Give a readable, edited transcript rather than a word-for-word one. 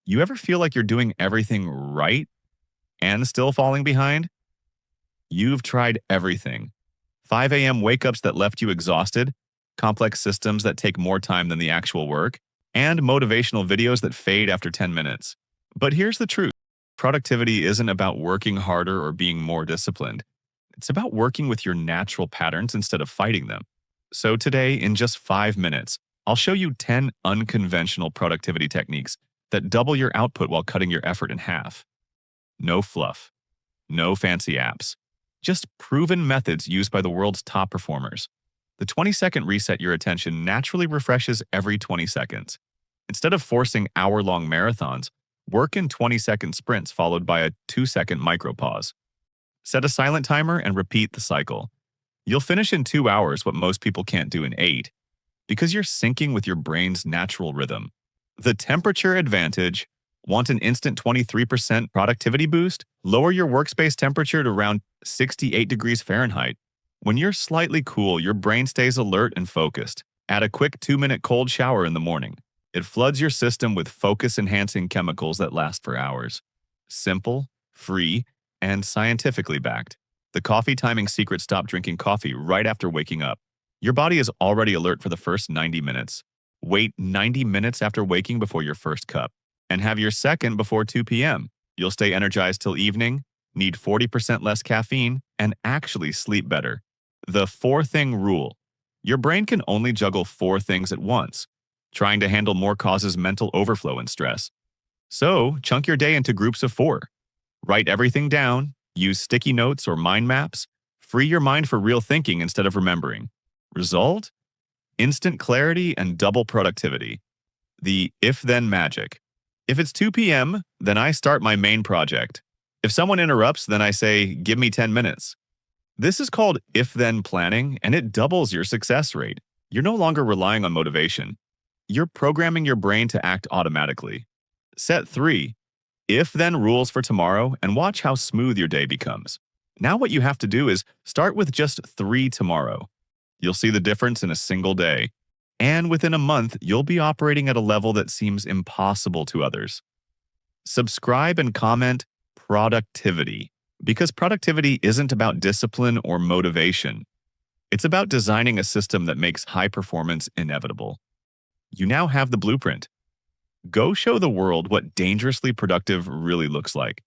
You ever feel like you're doing everything right and still falling behind? You've tried everything. 5 a.m. wake ups that left you exhausted, complex systems that take more time than the actual work, and motivational videos that fade after 10 minutes. But here's the truth: productivity isn't about working harder or being more disciplined. It's about working with your natural patterns instead of fighting them. So, today, in just 5 minutes, I'll show you 10 unconventional productivity techniques that double your output while cutting your effort in half. No fluff, no fancy apps, just proven methods used by the world's top performers. The 20-second reset your attention naturally refreshes every 20 seconds. Instead of forcing hour-long marathons, work in 20-second sprints followed by a 2-second micropause. Set a silent timer and repeat the cycle. You'll finish in 2 hours what most people can't do in 8, because you're syncing with your brain's natural rhythm. The temperature advantage. Want an instant 23% productivity boost? Lower your workspace temperature to around 68 degrees Fahrenheit. When you're slightly cool, your brain stays alert and focused. Add a quick 2-minute cold shower in the morning. It floods your system with focus-enhancing chemicals that last for hours. Simple, free, and scientifically backed. The coffee timing secret: stop drinking coffee right after waking up. Your body is already alert for the first 90 minutes. Wait 90 minutes after waking before your first cup, and have your second before 2 p.m. You'll stay energized till evening, need 40% less caffeine, and actually sleep better. The 4-thing rule. Your brain can only juggle 4 things at once. Trying to handle more causes mental overflow and stress. So, chunk your day into groups of 4. Write everything down, use sticky notes or mind maps, free your mind for real thinking instead of remembering. Result? Instant clarity and double productivity. The if-then magic. If it's 2 p.m., then I start my main project. If someone interrupts, then I say, give me 10 minutes. This is called if-then planning, and it doubles your success rate. You're no longer relying on motivation. You're programming your brain to act automatically. Set 3. If-then rules for tomorrow, and watch how smooth your day becomes. Now what you have to do is start with just 3 tomorrow. You'll see the difference in a single day. And within a month, you'll be operating at a level that seems impossible to others. Subscribe and comment productivity, because productivity isn't about discipline or motivation. It's about designing a system that makes high performance inevitable. You now have the blueprint. Go show the world what dangerously productive really looks like.